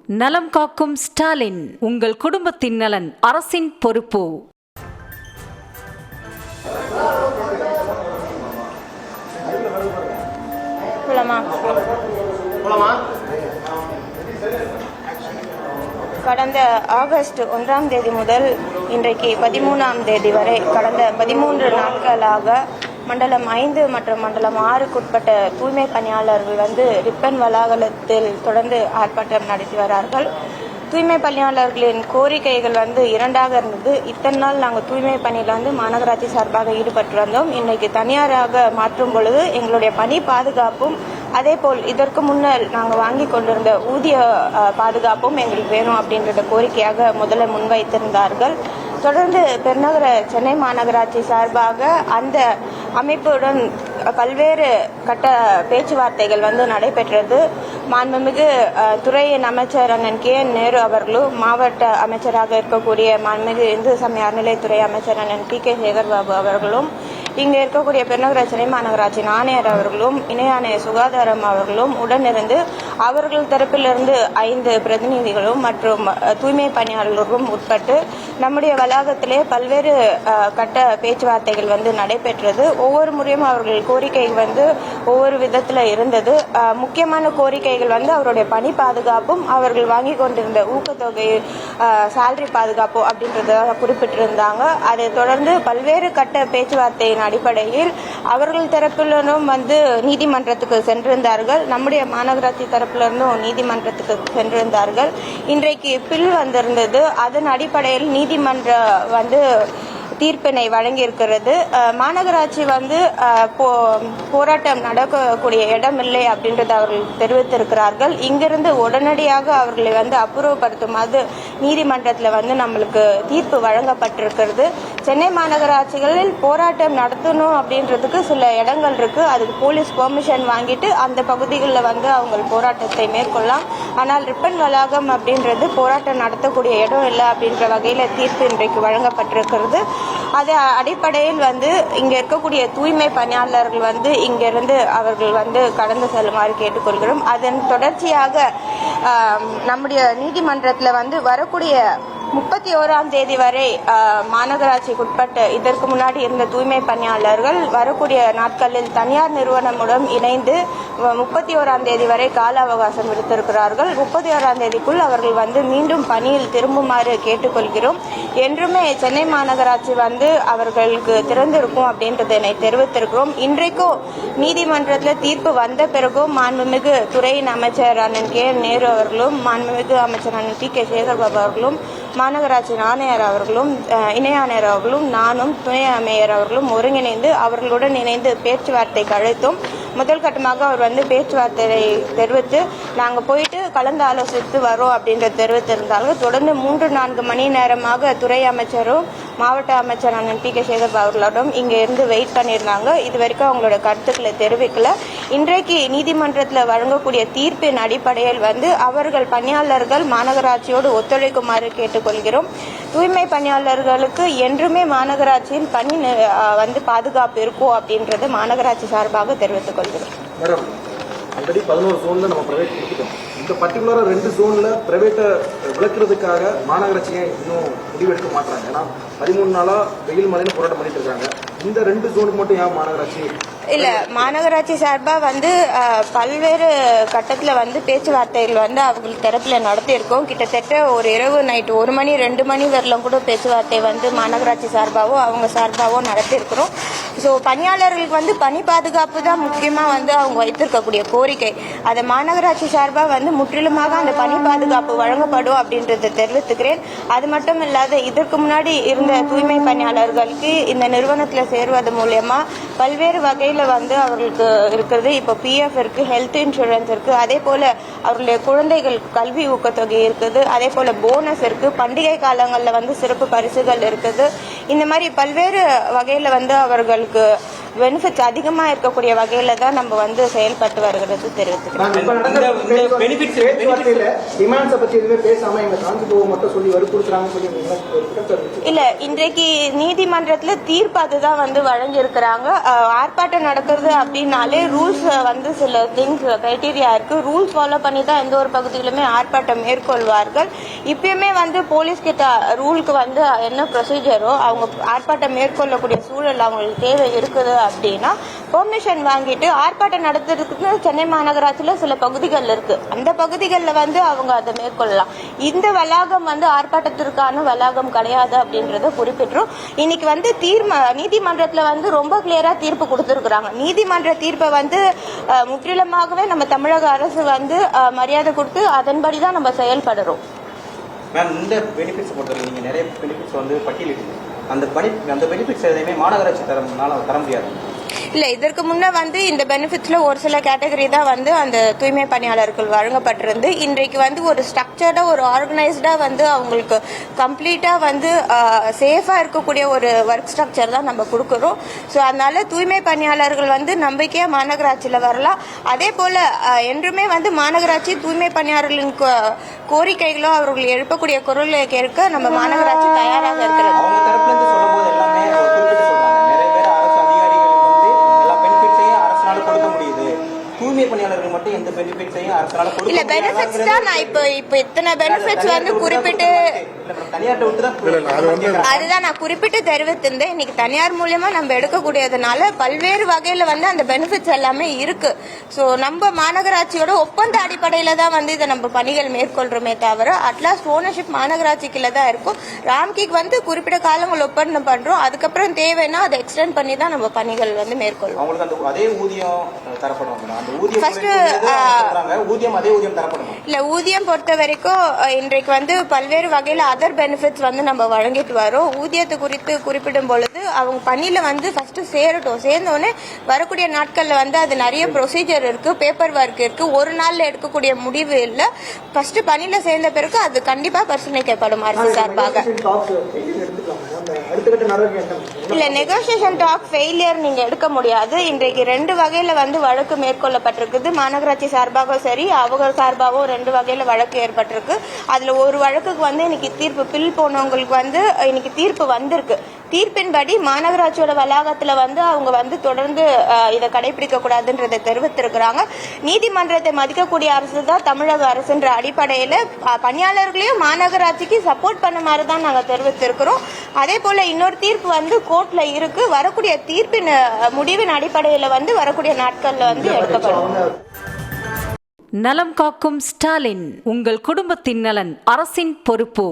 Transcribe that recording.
நலம் காக்கும் ஸ்டாலின், உங்கள் குடும்பத்தின் நலன் அரசின் பொறுப்பு. கடந்த ஆகஸ்ட் 1ஆம் தேதி முதல் இன்றைக்கு 13ஆம் தேதி வரை கடந்த 13 நாட்களாக மண்டலம் 5 மற்றும் மண்டலம் 6க்குட்பட்ட தூய்மை பணியாளர்கள் ரிப்பன் வளாகத்தில் தொடர்ந்து ஆர்ப்பாட்டம் நடத்தி வரார்கள். தூய்மை பணியாளர்களின் கோரிக்கைகள் இரண்டாக இருந்தது. இத்தனை நாள் நாங்கள் தூய்மை பணியில் மாநகராட்சி சார்பாக ஈடுபட்டு வந்தோம். இன்னைக்கு தனியாராக மாற்றும் பொழுது எங்களுடைய பணி பாதுகாப்பும் அதேபோல் இதற்கு முன்னர் நாங்கள் வாங்கி கொண்டிருந்த ஊதிய பாதுகாப்பும் எங்களுக்கு வேணும் அப்படின்றத கோரிக்கையாக முதல்ல முன்வைத்திருந்தார்கள். தொடர்ந்து பெருநகர சென்னை மாநகராட்சி சார்பாக அந்த அமைப்புடன் பல்வேறு கட்ட பேச்சுவார்த்தைகள் நடைபெற்றது. மாண்புமிகு துறையின் அமைச்சர் அண்ணன் KN நேரு அவர்களும், மாவட்ட அமைச்சராக இருக்கக்கூடிய மாண்புமிகு இந்து சமய அறநிலைத்துறை அமைச்சர் அண்ணன் PK சேகர்பாபு அவர்களும், இங்கே இருக்கக்கூடிய பெருநகர சென்னை மாநகராட்சி ஆணையர் அவர்களும், இணை ஆணையர் சுகாதாரம் அவர்களும் உடனிருந்து அவர்கள் தரப்பிலிருந்து 5 பிரதிநிதிகளும் மற்றும் தூய்மை பணியாளர்களும் உட்பட்டு நம்முடைய வளாகத்திலே பல்வேறு கட்ட பேச்சுவார்த்தைகள் நடைபெற்றது. ஒவ்வொரு முறையும் அவர்கள் கோரிக்கை ஒவ்வொரு விதத்தில் இருந்தது. முக்கியமான கோரிக்கைகள் அவருடைய பணி பாதுகாப்பும் அவர்கள் வாங்கி கொண்டிருந்த ஊக்கத்தொகை சேலரி பாதுகாப்பு அப்படின்றத குறிப்பிட்டிருந்தாங்க. அதை தொடர்ந்து பல்வேறு கட்ட பேச்சுவார்த்தையின் அடிப்படையில் அவர்கள் தரப்பிலும் நீதிமன்றத்துக்கு சென்றிருந்தார்கள். நம்முடைய மாநகராட்சி தரப்பிலிருந்தும் நீதிமன்றத்துக்கு சென்றிருந்தார்கள். இன்றைக்கு பில் வந்திருந்தது. அதன் அடிப்படையில் நீதிமன்ற தீர்ப்பினை வழங்கியிருக்கிறது. மாநகராட்சி போராட்டம் நடக்கக்கூடிய இடம் இல்லை அப்படின்றத அவர்கள் தெரிவித்திருக்கிறார்கள். இங்கிருந்து உடனடியாக அவர்களை அப்புறப்படுத்துமாறு நீதிமன்றத்தில் நம்மளுக்கு தீர்ப்பு வழங்கப்பட்டிருக்கிறது. சென்னை மாநகராட்சிகளில் போராட்டம் நடத்தணும் அப்படின்றதுக்கு சில இடங்கள் இருக்கு. அதுக்கு போலீஸ் பெர்மிஷன் வாங்கிட்டு அந்த பகுதிகளில் அவங்க போராட்டத்தை மேற்கொள்ளலாம். ஆனால் ரிப்பன் வளாகம் அப்படின்றது போராட்டம் நடத்தக்கூடிய இடம் இல்லை அப்படின்ற வகையில தீர்ப்பு இன்றைக்கு வழங்கப்பட்டிருக்கிறது. அது அடிப்படையில் இங்க இருக்கக்கூடிய தூய்மை பணியாளர்கள் இங்கிருந்து அவர்கள் கடந்து செல்லுமாறு கேட்டுக்கொள்கிறோம். அதன் தொடர்ச்சியாக நம்முடைய நீதிமன்றத்தில் வரக்கூடிய 31ஆம் தேதி வரை மாநகராட்சிக்குட்பட்ட இதற்கு முன்னாடி இருந்த தூய்மை பணியாளர்கள் வரக்கூடிய நாட்களில் தனியார் நிறுவனமுடன் இணைந்து 31ஆம் தேதி வரை கால அவகாசம் விடுத்திருக்கிறார்கள். 31ஆம் தேதிக்குள் அவர்கள் மீண்டும் பணியில் திரும்புமாறு கேட்டுக்கொள்கிறோம். என்றுமே சென்னை மாநகராட்சி அவர்களுக்கு திறந்திருக்கும் அப்படின்றதை தெரிவித்திருக்கிறோம். இன்றைக்கும் நீதிமன்றத்தில் தீர்ப்பு வந்த பிறகும் மாண்புமிகு துறையின் அமைச்சர் அண்ணன் KN நேரு அவர்களும், மாண்புமிகு அமைச்சர் அண்ணன் PK சேகர்பாபு அவர்களும், மாநகராட்சி ஆணையர் அவர்களும், இணை ஆணையர் அவர்களும், நானும் துணை மேயர் அவர்களும் ஒருங்கிணைந்து அவர்களுடன் இணைந்து பேச்சுவார்த்தைக்கு அழைத்தோம். முதல் கட்டமாக அவர் பேச்சுவார்த்தையை தெரிவித்து நாங்கள் போயிட்டு கலந்து ஆலோசித்து வரோம் அப்படின்றத தெரிவித்திருந்தாலும் தொடர்ந்து 3-4 மணி நேரமாக துறை அமைச்சரும் மாவட்ட அமைச்சர் அண்ணன் PK சேகர்பாபு அவர்களோடும் இங்கே இருந்து வெயிட் பண்ணியிருந்தாங்க. இது வரைக்கும் அவங்களோட கருத்துக்களை தெரிவிக்கல. இன்றைக்கு நீதிமன்றத்தில் வழங்கக்கூடிய தீர்ப்பின் அடிப்படையில் அவர்கள் பணியாளர்கள் மாநகராட்சியோடு ஒத்துழைக்குமாறு கேட்டுக்கொள்கிறோம். தூய்மை பணியாளர்களுக்கு என்றுமே மாநகராட்சியின் பணி பாதுகாப்பு இருக்கும் அப்படின்றது மாநகராட்சி சார்பாக தெரிவித்துக் கொள்கிறோம். மேடம், ஆல்ரெடி 11 ஜோன்ல நம்ம பிரைவேட் கொடுத்துட்டோம். இந்த பர்டிகுலரா 2 ஜோன்ல பிரைவேட்டை விளக்குறதுக்காக மாநகராட்சியை இன்னும் முடிவெடுக்க மாட்டாங்க. ஏன்னா 13 நாளா வெயில் மழைன்னு போராட்டம் பண்ணிட்டு இருக்காங்க. இந்த 2 ஜோனுக்கு மட்டும் ஏன் மாநகராட்சி இல்ல? மாநகராட்சி சார்பா பல்வேறு கட்டத்துல பேச்சுவார்த்தைகள் அவங்க தரப்புல நடத்தி இருக்கோம். கிட்டத்தட்ட ஒரு இரவு நைட் 1 மணி 2 மணி வரலாம் கூட பேச்சுவார்த்தை மாநகராட்சி சார்பாவோ அவங்க சார்பாவோ நடத்தி இருக்கிறோம். ஸோ பணியாளர்களுக்கு பணி பாதுகாப்பு தான் முக்கியமா அவங்க வைத்திருக்கக்கூடிய கோரிக்கை. அதை மாநகராட்சி சார்பா முற்றிலுமாக அந்த பணி பாதுகாப்பு வழங்கப்படும் அப்படின்றத தெரிவித்துக்கிறேன். அது மட்டும் இல்லாத இதற்கு முன்னாடி இருந்த தூய்மை பணியாளர்களுக்கு இந்த நிறுவனத்தில் சேருவது மூலியமா பல்வேறு வகையில் அவர்களுக்கு இருக்கிறது. இப்போ PF இருக்கு, ஹெல்த் இன்சூரன்ஸ் இருக்கு, அதே போல அவர்களுடைய குழந்தைகள் கல்வி ஊக்கத்தொகை இருக்குது, அதே போல போனஸ் இருக்கு, பண்டிகை காலங்களில் சிறப்பு பரிசுகள் இருக்குது. இந்த மாதிரி பல்வேறு வகையில் அவர்களுக்கு பெனிஃபிட்ஸ் அதிகமாக இருக்கக்கூடிய வகையில் தான் நம்ம வந்து செயல்பட்டு வருகிறது தெரிவித்துக்கிறோம். இல்லை, இன்றைக்கு நீதிமன்றத்தில் தீர்ப்பு அதுதான் வந்து வழங்கியிருக்கிறாங்க. ஆர்ப்பாட்டம் நடக்கிறது அப்படின்னாலே ரூல்ஸ் வந்து சில திங்ஸ் கிரைட்டீரியா இருக்கு. ரூல்ஸ் ஃபாலோ பண்ணி தான் எந்த ஒரு பகுதியிலுமே ஆர்ப்பாட்டம் மேற்கொள்வார்கள். இப்பயுமே வந்து போலீஸ் கிட்ட ரூலுக்கு வந்து என்ன ப்ரொசீஜரோ அவங்க ஆர்ப்பாட்டம் மேற்கொள்ளக்கூடிய சூழல் அவங்களுக்கு தேவை இருக்குது அப்படின்னா பெர்மிஷன் வாங்கிட்டு ஆர்ப்பாட்டம் நடத்துறதுக்கு சென்னை மாநகராட்சியில் சில பகுதிகள் இருக்கு. அந்த பகுதிகளில் வந்து அவங்க அதை மேற்கொள்ளலாம். இந்த வளாகம் வந்து ஆர்ப்பாட்டத்திற்கான வளாகம் கிடையாது அப்படின்றத குறிப்பிட்டுரும். இன்னைக்கு வந்து நீதிமன்றத்தில் வந்து ரொம்ப கிளியரா தீர்ப்பு கொடுத்துருக்குறாங்க. நீதிமன்ற தீர்ப்பை வந்து முற்றிலுமாகவே நம்ம தமிழக அரசு வந்து மரியாதை கொடுத்து அதன்படிதான் நம்ம செயல்படுறோம். மேம், இந்த பெனிஃபிட்ஸ் பொறுத்தவரை நீங்க நிறைய பெனிஃபிட்ஸ் வந்து பட்டியலிட்டு அந்த பெனிஃபிட்ஸ் எதையுமே மாநகராட்சி தர முடியாது. இல்ல, இதற்கு முன்ன வந்து இந்த பெனிஃபிட்ஸ்ல ஒரு சில கேட்டகரி தான் வந்து அந்த தூய்மை பணியாளர்கள் வழங்கப்பட்டிருந்து இன்றைக்கு வந்து ஒரு ஸ்ட்ரக்சர்டா ஒரு ஆர்கனைஸ்டா வந்து அவங்களுக்கு கம்ப்ளீட்டா வந்து சேஃபா இருக்கக்கூடிய ஒரு ஒர்க் ஸ்ட்ரக்சர் தான் நம்ம கொடுக்கறோம். ஸோ அதனால தூய்மை பணியாளர்கள் வந்து நம்பிக்கையா மாநகராட்சியில வரலாம். அதே போல என்றுமே வந்து மாநகராட்சி தூய்மை பணியாளர்களின் கோரிக்கைகளோ அவர்கள் எழுப்பக்கூடிய குரலை கேட்க நம்ம மாநகராட்சி தயாராக இருக்கிறது. அவங்க தரப்புல இருந்து சொல்லும்போது எல்லாமே குறிப்பிட்டு சொல்றாங்க. நிறைய பேர் அரசு அதிகாரிகள் வந்து எல்லா பெனிஃபிட்ஸையும் அரசால கொடுக்க முடியுது, தூய்மை பணியாளர்கள் மட்டும் எந்த பெனிஃபிட்ஸையும் அரசால கொடுக்க இல்ல. பெனிஃபிட்ஸ் தான் நான் இப்ப இத்தனை பெனிஃபிட்ஸ் வந்து குறிப்பிட்டு அதுதான் நான் குறிப்பிட்டு தெரிவித்திருந்தேன். இன்னைக்கு தனியார் மூலியமா நம்ம எடுக்கக்கூடியதுனால பல்வேறு வகையில வந்து அந்த பெனிஃபிட்ஸ் எல்லாமே இருக்கு. சோ நம்ம மாநகராட்சியோட ஒப்பந்த அடிப்படையில தான் வந்து இதை நம்ம பணிகள் மேற்கொள்றோமே தவிர அட்லாஸ்ட் ஓனர்ஷிப் மாநகராட்சிக்குள்ள தான் இருக்கும். ராம்கிக்கு வந்து குறிப்பிட்ட காலங்கள் ஒப்பந்தம் பண்றோம். அதுக்கப்புறம் தேவைன்னா அதை எக்ஸ்டெண்ட் பண்ணி தான் நம்ம பணிகள் வந்து மேற்கொள்றோம். அதே ஊதியம் தரப்படும். இல்ல, ஊதியம் பொறுத்த வரைக்கும் இன்றைக்கு வந்து பல்வேறு வகையில அதர் பெனிஃபிட்ஸ் வந்து நம்ம வழங்கிட்டு வரோம். ஊதியத்தை குறித்து குறிப்பிடும் பொழுது அவங்க பணியில வந்து ஃபர்ஸ்ட் சேரட்டும். சேர்ந்தோடனே வரக்கூடிய நாட்கள்ல வந்து அது நிறைய ப்ரொசீஜர் இருக்கு, பேப்பர் ஒர்க் இருக்கு. ஒரு நாள்ல எடுக்கக்கூடிய முடிவு இல்ல. ஃபர்ஸ்ட் பணியில சேர்ந்த பிறகு அது கண்டிப்பா பரிசீலிக்கப்படும் அரசு சார்பாக. இல்ல, நெகோசியேஷன் டாக் ஃபெயிலியர் நீங்க எடுக்க முடியாது. இன்றைக்கு 2 வகையில வந்து வழக்கு மேற்கொள்ளப்பட்டிருக்குது. மாநகராட்சி சார்பாக சரி, அவங்க சார்பாகவும் 2 வகையில வழக்கு ஏற்பட்டிருக்கு. அதுல ஒரு வழக்குக்கு வந்து இன்னைக்கு தீர்ப்பு பில் போனவங்களுக்கு வந்து இன்னைக்கு தீர்ப்பு வந்திருக்கு. தீர்ப்பின்படி மாநகராட்சியோட வளாகத்துல வந்து அவங்க வந்து தொடர்ந்து இதை கடைபிடிக்க கூடாதுன்றதை தெரிவித்திருக்கிறாங்க. நீதிமன்றத்தை மதிக்கக்கூடிய அரசு தான் தமிழக அரசுன்ற அடிப்படையில பணியாளர்களையும் மாநகராட்சிக்கு சப்போர்ட் பண்ண மாதிரி தான் நாங்க தெரிவித்திருக்கிறோம். அதே போல இன்னொரு தீர்ப்பு வந்து கோர்ட்ல இருக்கு. வரக்கூடிய தீர்ப்பின் முடிவின் அடிப்படையில வந்து வரக்கூடிய நாட்கள்ல வந்து எடுக்கப்படும். நலம் காக்கும் ஸ்டாலின். உங்கள் குடும்பத்தின் நலன் அரசின் பொறுப்பு.